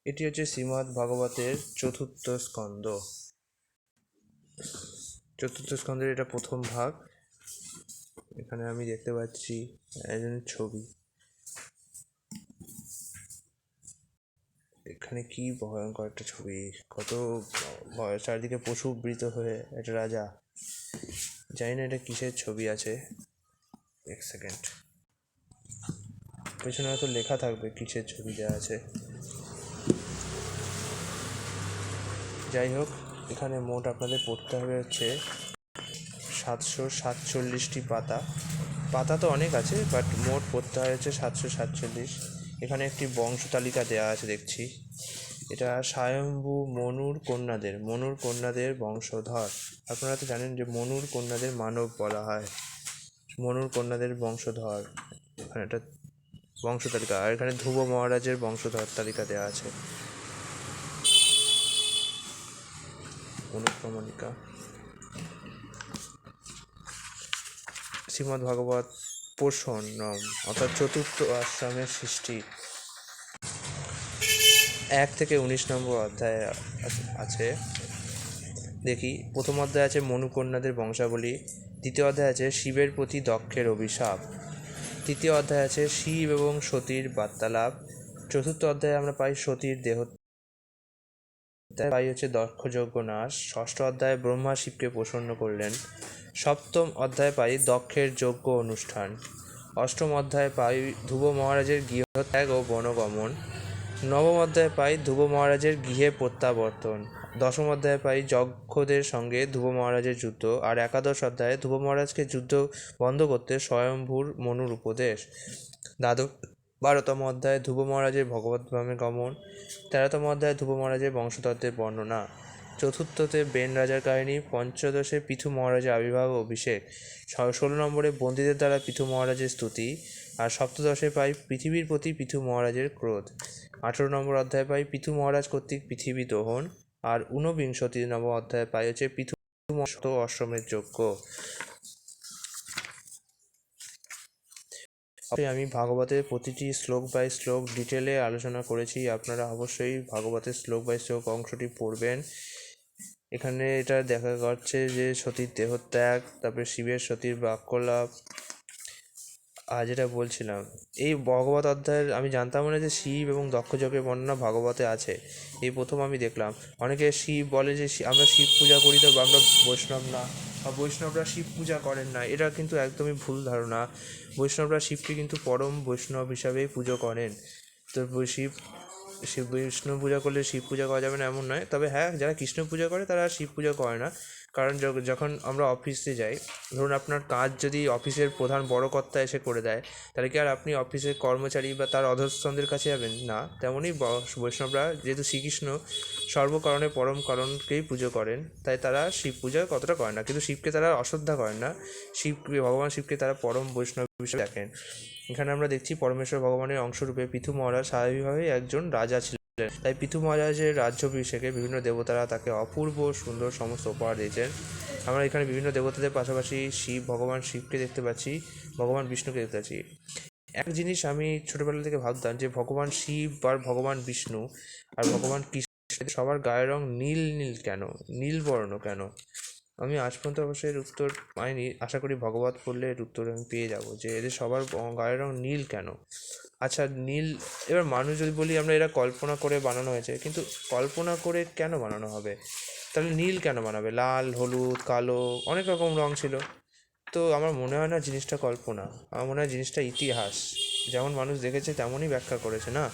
এটি হচ্ছে শ্রীমদ্ ভাগবতের চতুর্থ স্কন্দ। চতুর্থ স্কন্দের এটা প্রথম ভাগ। এখানে আমি দেখতে পাচ্ছি একজনের ছবি। এখানে কি ভয়ঙ্কর একটা ছবি, কত চারিদিকে পশু বৃত হয়ে একটা রাজা। জানি না এটা কিসের ছবি আছে, এক সেকেন্ড। পেছনে হয়তো লেখা থাকবে কিসের ছবি দেওয়া আছে। যাই হোক, এখানে মোট আপনাদের পড়তে হবে হচ্ছে 747টি পাতা। পাতা তো অনেক আছে, বাট মোট পড়তে হয় হচ্ছে 747। এখানে একটি বংশ তালিকা দেওয়া আছে দেখছি। এটা স্বয়ম্ভু মনুর কন্যাদের বংশধর। আপনারা তো জানেন যে মনুর কন্যাদের মানব বলা হয়। মনুর কন্যাদের বংশধর, এখানে একটা বংশ তালিকা। আর এখানে ধ্রুব মহারাজের বংশধর তালিকা দেওয়া আছে। অনুক্রমণিকা। শ্রীমদ্ ভাগবত পোষণম অর্থাৎ চতুর্থ আশ্রমের সৃষ্টি, 1 থেকে 19 নম্বর অধ্যায় আছে। দেখি, প্রথম অধ্যায় আছে মনুকন্যাদের বংশাবলী। দ্বিতীয় অধ্যায় আছে শিবের প্রতি দক্ষের অভিশাপ। তৃতীয় অধ্যায় আছে শিব এবং সতীর বার্তালাপ। চতুর্থ অধ্যায়ে আমরা পাই সতীর দেহ পাই হচ্ছে দক্ষযজ্ঞ নাশ। ষষ্ঠ অধ্যায়ে ব্রহ্মা শিবকে প্রসন্ন করলেন। সপ্তম অধ্যায়ে পাই দক্ষের যজ্ঞ অনুষ্ঠান। অষ্টম অধ্যায়ে পাই ধ্রুব মহারাজের গৃহত্যাগ ও বনগমন। নবম অধ্যায়ে পাই ধ্রুব মহারাজের গৃহে প্রত্যাবর্তন। দশম অধ্যায়ে পাই যক্ষদের সঙ্গে ধ্রুব মহারাজের যুদ্ধ। আর একাদশ অধ্যায়ে ধ্রুব মহারাজকে যুদ্ধ বন্ধ করতে স্বয়ম্ভূর মনুর উপদেশ। 12তম অধ্যায়ে ধ্রুব মহারাজের ভগবদ্ধামে গমন। 13তম অধ্যায়ে ধ্রুব মহারাজের বংশতত্ত্বের বর্ণনা। চতুর্থতে বেন রাজার কাহিনী। পঞ্চদশে পৃথু মহারাজের আবির্ভাব ও অভিষেক। 16 নম্বরে বন্দীদের দ্বারা পৃথু মহারাজের স্তুতি। আর সপ্তদশে পাই পৃথিবীর প্রতি পৃথু মহারাজের ক্রোধ। 18 নম্বর অধ্যায় পাই পৃথু মহারাজ কর্তৃক পৃথিবী দহন। আর 49তম অধ্যায় পাই হচ্ছে পৃথু অশ্বমেধ যজ্ঞ। আমি ভাগবতের প্রতিটি শ্লোক বাই শ্লোক ডিটেলে আলোচনা করেছি। আপনারা অবশ্যই ভাগবতের শ্লোক বাই শ্লোক অংশটি পড়বেন। এখানে এটা দেখা যাচ্ছে যে সতীর দেহত্যাগ, তারপরে শিবের সতীর বাক্যলাপ। আর যেটা বলছিলাম, এই ভগবত অধ্যায়ের আমি জানতাম না যে শিব এবং দক্ষযজ্ঞের বর্ণনা ভাগবতে আছে। এই প্রথম আমি দেখলাম। অনেকে শিব বলে যে আমরা শিব পূজা করি, তো আমরা বৈষ্ণব না, বা বৈষ্ণবরা শিব পূজা করেন না। এটা কিন্তু একদমই ভুল ধারণা। বৈষ্ণবরা শিবকে কিন্তু পরম বৈষ্ণব হিসাবেই পুজো করেন। তো শিব বিষ্ণু পূজা করলে শিব পূজা করা যাবে না এমন নয়। তবে হ্যাঁ, যারা কৃষ্ণ পূজা করে তারা শিব পূজা করে না। কারণ যখন আমরা অফিসে যাই, ধরুন আপনার কাজ যদি অফিসের প্রধান বড় কর্তা এসে করে দেয়, তাহলে কি আর আপনি অফিসের কর্মচারী বা তার অধস্তনদের কাছে যাবেন না? তেমনই বৈষ্ণবরা, যেহেতু শ্রীকৃষ্ণ সর্বকারণে পরম কারণকেই পুজো করেন, তাই তারা শিব পূজা কতটা করেন না। কিন্তু শিবকে তারা অশ্রদ্ধা করেন না। ভগবান শিবকে তারা পরম বৈষ্ণব হিসেবে দেখেন। এখানে আমরা দেখছি পরমেশ্বর ভগবানের অংশরূপে পৃথু মহারাজ স্বাভাবিকভাবেই একজন রাজা ছিলেন। তাই পৃথু মহারাজের রাজ্যাভিষেকে বিভিন্ন দেবতারা তাকে অপূর্ব সুন্দর সমস্ত উপহার দিয়েছেন। আমরা এখানে বিভিন্ন দেবতাদের পাশাপাশি ভগবান শিবকে দেখতে পাচ্ছি, ভগবান বিষ্ণুকে দেখতে পাচ্ছি। এক জিনিস আমি ছোটোবেলা থেকে ভাবতাম যে ভগবান শিব আর ভগবান বিষ্ণু আর ভগবান কৃষ্ণ সবার গায়ের রং নীল নীল কেন, নীল বর্ণ কেন? আমি আজ পর্যন্ত অবশ্যই এর উত্তর পাইনি। আশা করি ভগবত পড়লে এর উত্তর আমি পেয়ে যাব যে এদের সবার গায়ের রং নীল কেন। আচ্ছা, নীল, এবার মানুষ যদি বলি আমরা এরা কল্পনা করে বানানো হয়েছে, কিন্তু কল্পনা করে কেন বানানো হবে? তাহলে নীল কেন বানাবে? লাল, হলুদ, কালো, অনেক রকম রং ছিল। তো আমার মনে হয় না জিনিসটা কল্পনা, আমার মনে হয় জিনিসটা ইতিহাস। যেমন মানুষ দেখেছে তেমনই ব্যাখ্যা করেছে না।